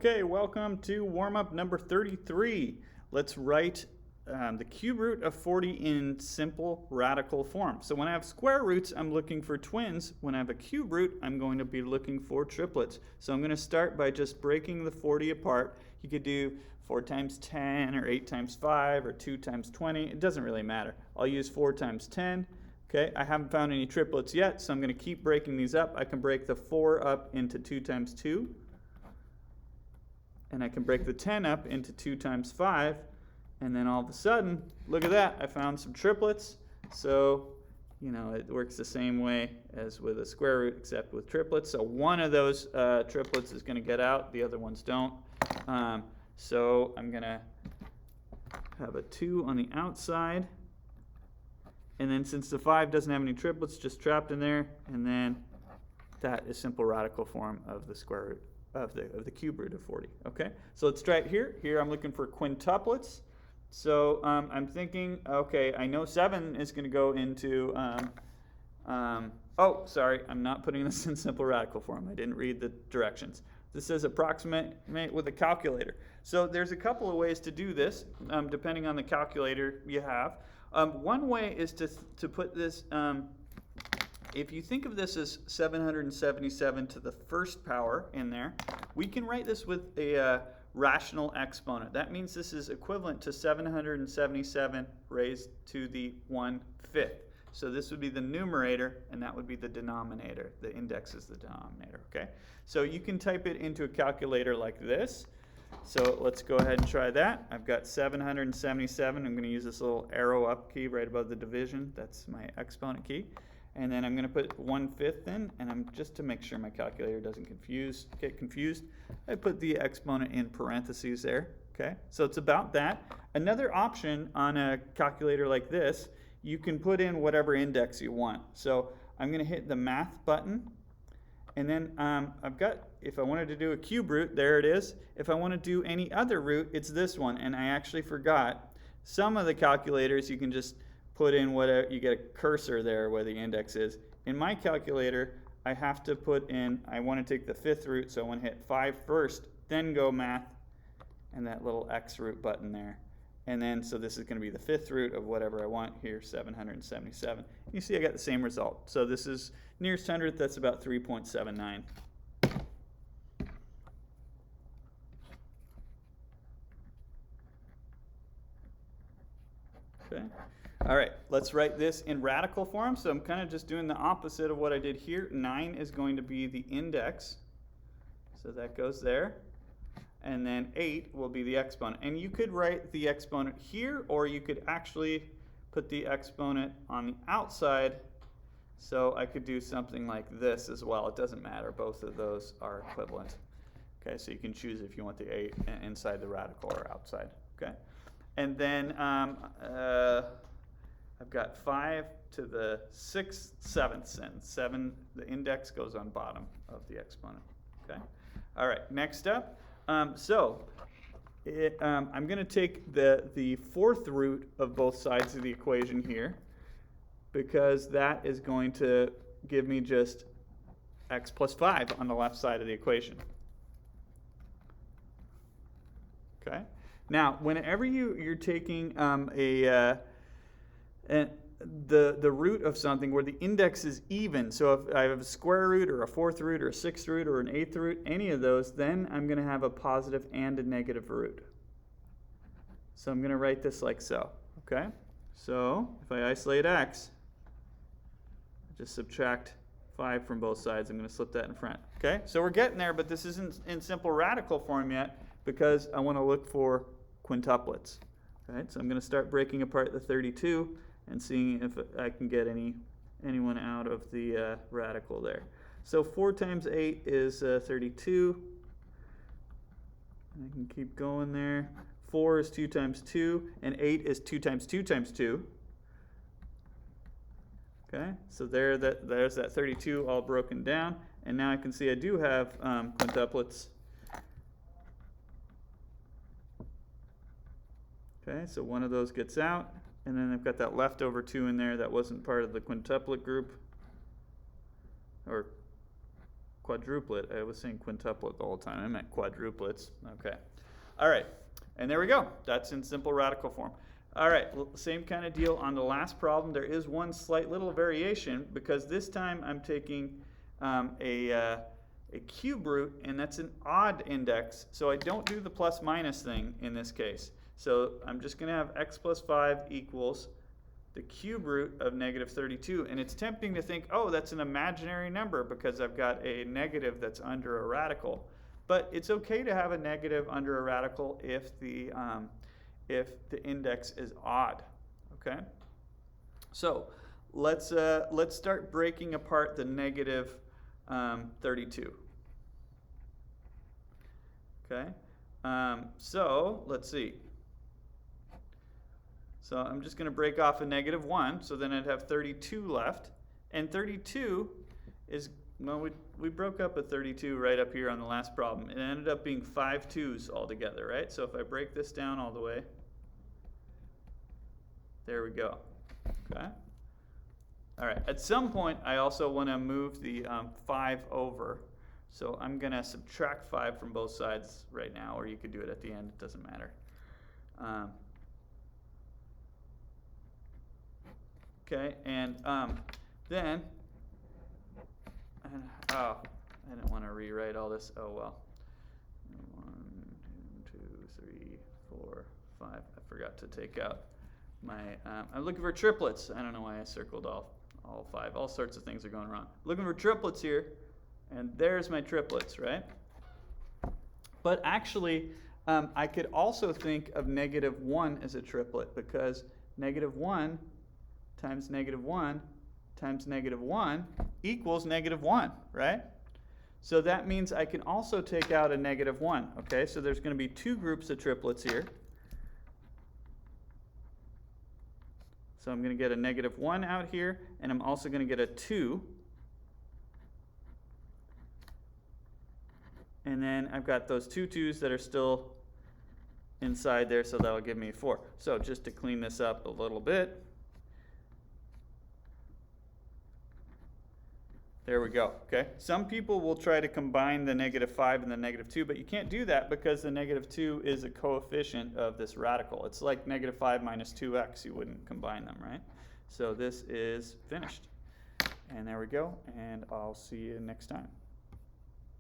Okay, welcome to warm-up number 33. Let's write the cube root of 40 in simple radical form. So when I have square roots, I'm looking for twins. When I have a cube root, I'm going to be looking for triplets. So I'm going to start by just breaking the 40 apart. You could do 4 times 10 or 8 times 5 or 2 times 20. It doesn't really matter. I'll use 4 times 10. Okay, I haven't found any triplets yet, so I'm going to keep breaking these up. I can break the 4 up into 2 times 2. And I can break the 10 up into 2 times 5, and then all of a sudden, look at that, I found some triplets. So, you know, it works the same way as with a square root, except with triplets. So one of those triplets is going to get out, the other ones don't. So I'm going to have a 2 on the outside, and then since the 5 doesn't have any triplets, just trapped in there, and then that is simple radical form of the square root. Of the cube root of 40. Okay, so let's try it here. Here I'm looking for quintuplets. So I'm thinking, okay, I know 7 is going to go into, oh, sorry, I'm not putting this in simple radical form. I didn't read the directions. This says approximate with a calculator. So there's a couple of ways to do this, depending on the calculator you have. One way is to put this, if you think of this as 777 to the first power in there, we can write this with a rational exponent. That means this is equivalent to 777 raised to the 1/5. So this would be the numerator, and that would be the denominator. The index is the denominator, okay? So you can type it into a calculator like this. So let's go ahead and try that. I've got 777. I'm going to use this little arrow up key right above the division. That's my exponent key. And then I'm going to put 1/5 in, and I'm just to make sure my calculator doesn't get confused, I put the exponent in parentheses there. Okay, so it's about that. Another option on a calculator like this, you can put in whatever index you want. So I'm going to hit the math button, and then I've got, if I wanted to do a cube root, there it is. If I want to do any other root, it's this one, and I actually forgot. Some of the calculators you can just put in whatever, you get a cursor there where the index is. In my calculator, I have to put in, I want to take the 5th root, so I want to hit 5 first, then go math, and that little X root button there. And then, so this is going to be the 5th root of whatever I want here, 777. You see I got the same result. So this is nearest hundredth, that's about 3.79. Okay. All right, let's write this in radical form. So I'm kind of just doing the opposite of what I did here. 9 is going to be the index. So that goes there. And then 8 will be the exponent. And you could write the exponent here, or you could actually put the exponent on the outside. So I could do something like this as well. It doesn't matter. Both of those are equivalent. Okay, so you can choose if you want the 8 inside the radical or outside. Okay, and then I've got 5 to the 6th, 7th, and 7, the index goes on bottom of the exponent. Okay. All right, next up. I'm going to take the 4th root of both sides of the equation here, because that is going to give me just x plus 5 on the left side of the equation. Okay. Now, whenever you're taking the root of something where the index is even, so if I have a square root or a 4th root or a 6th root or an 8th root, any of those, then I'm going to have a positive and a negative root. So I'm going to write this like so. Okay? So if I isolate x, just subtract 5 from both sides. I'm going to slip that in front. Okay? So we're getting there, but this isn't in simple radical form yet because I want to look for quintuplets. All right? So I'm going to start breaking apart the 32 and seeing if I can get anyone out of the radical there. So 4 times 8 is 32. I can keep going there. 4 is 2 times 2, and 8 is 2 times 2 times 2. Okay, so there's that 32 all broken down, and now I can see I do have quintuplets. Okay, so one of those gets out. And then I've got that leftover 2 in there that wasn't part of the quintuplet group. Or quadruplet. I was saying quintuplet the whole time. I meant quadruplets. Okay. All right. And there we go. That's in simple radical form. All right. Same kind of deal on the last problem. There is one slight little variation because this time I'm taking a cube root, and that's an odd index. So I don't do the plus minus thing in this case. So I'm just going to have x plus 5 equals the cube root of negative 32. And it's tempting to think, oh, that's an imaginary number because I've got a negative that's under a radical. But it's okay to have a negative under a radical if the index is odd. Okay? So let's start breaking apart the negative 32. Okay? So let's see. So I'm just going to break off a negative 1, so then I'd have 32 left. And 32 is, well, we broke up a 32 right up here on the last problem. It ended up being 5 2s altogether, right? So if I break this down all the way, there we go. Okay? All right, at some point I also want to move the 5 over. So I'm going to subtract 5 from both sides right now, or you could do it at the end, it doesn't matter. Okay, and then, I didn't want to rewrite all this. Oh well. 1, 2, 3, 4, 5. I forgot to take out my. I'm looking for triplets. I don't know why I circled all 5. All sorts of things are going wrong. Looking for triplets here, and there's my triplets, right? But actually, I could also think of negative 1 as a triplet because negative 1 times negative 1 times negative 1 equals negative 1, right? So that means I can also take out a negative 1, okay? So there's going to be 2 groups of triplets here. So I'm going to get a negative 1 out here, and I'm also going to get a 2. And then I've got those 2 2's that are still inside there, so that'll give me 4. So just to clean this up a little bit, there we go, okay? Some people will try to combine the negative 5 and the negative 2, but you can't do that because the negative 2 is a coefficient of this radical. It's like negative 5 minus 2x. You wouldn't combine them, right? So this is finished. And there we go, and I'll see you next time.